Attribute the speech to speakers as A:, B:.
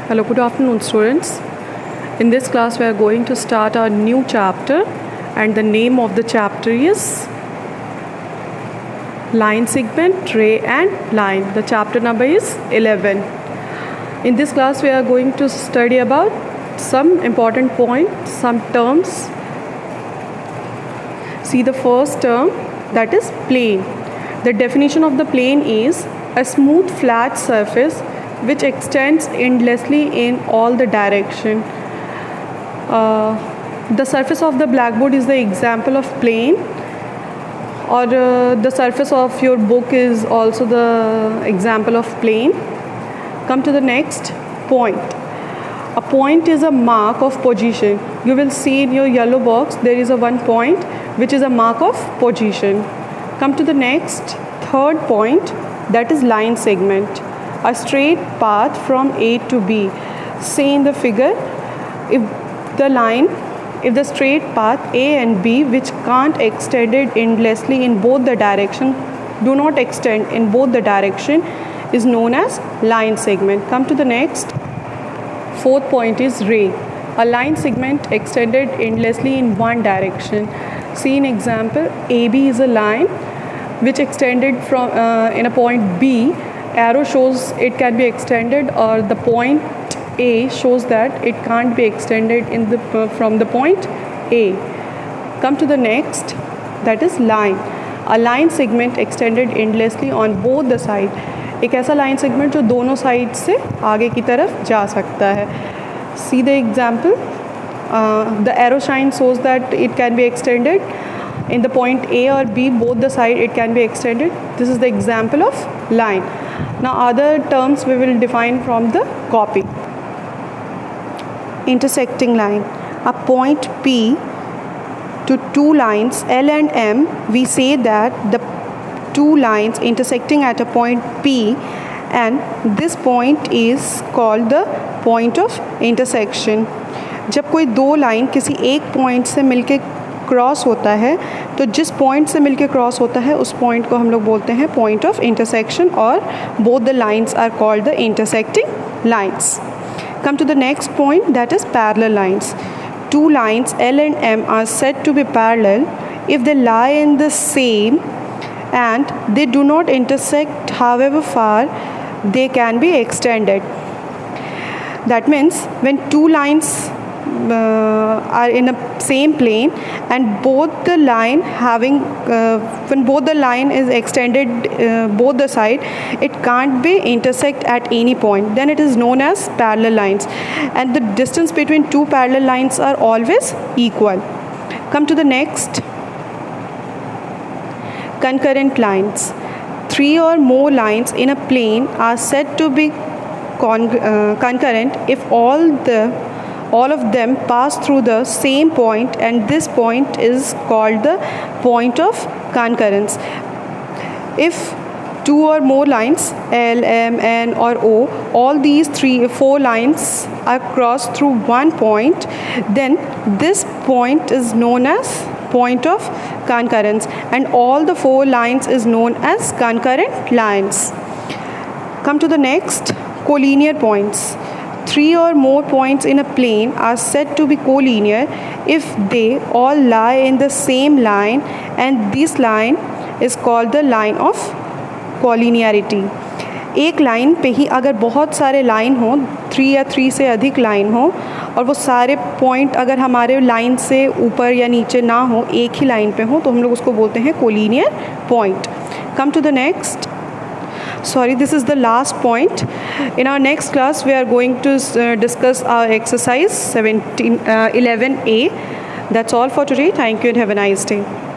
A: Hello, good afternoon, students. In this class, we are going to start our new chapter, and the name of the chapter is Line Segment, Ray and Line. The chapter number is 11. In this class, we are going to study about some important points, some terms. See the first term, that is plane. The definition of the plane is a smooth flat surface which extends endlessly in all the direction. The surface of the blackboard is the example of plane, or the surface of your book is also the example of plane. Come to the next point. A point is a mark of position. You will see in your yellow box there is a 1 point which is a mark of position. Come to the next, third point, that is line segment. A straight path from A to B. Say in the figure, if the straight path A and B which can't extend it endlessly in both the direction, do not extend in both the direction, is known as line segment. Come to the next, fourth point is ray. A line segment extended endlessly in one direction. See in example, AB is a line which extended from in a point B. Arrow shows it can be extended, or the point A shows that it can't be extended in the from the point A. Come to the next, that is line. A line segment extended endlessly on both the side. एक ऐसा line segment जो दोनों side से आगे की तरफ जा सकता है. See the example. The arrow sign shows that it can be extended in the point A or B, both the side it can be extended. This is the example of line. Now other terms we will define from the copy. Intersecting line. A point P to two lines L and M, we say that the two lines intersecting at a point P, and this point is called the point of intersection. जब कोई दो line किसी एक point से मिलके cross होता है, तो जिस पॉइंट से मिलके क्रॉस होता है उस पॉइंट को हम लोग बोलते हैं पॉइंट ऑफ इंटरसेक्शन, और both the lines are called the intersecting lines. Come to the next point, that is parallel lines. Two lines L and M are said to be parallel if they lie in the same and they do not intersect, however far they can be extended. That means when two lines are in a same plane and both the line having when both the line is extended both the side, it can't be intersect at any point, then it is known as parallel lines, and the distance between two parallel lines are always equal. Come to the next, concurrent lines. Three or more lines in a plane are said to be concurrent if all of them pass through the same point, and this point is called the point of concurrence. If two or more lines L, M, N or O, all these four lines are crossed through one point, then this point is known as point of concurrence, and all the four lines is known as concurrent lines. Come to the next, collinear points. Three or more points in a plane are said to be collinear if they all lie in the same line, and this line is called the line of collinearity. एक line पे ही अगर बहुत सारे line हो, 3 या 3 से अधिक line हो, और वो सारे पॉइंट अगर हमारे लाइन से ऊपर या नीचे ना हो, एक ही लाइन पे हो, तो हम लोग उसको बोलते हैं collinear point. Come to the next. Sorry, this is the last point. In our next class, we are going to discuss our exercise 11A. That's all for today. Thank you and have a nice day.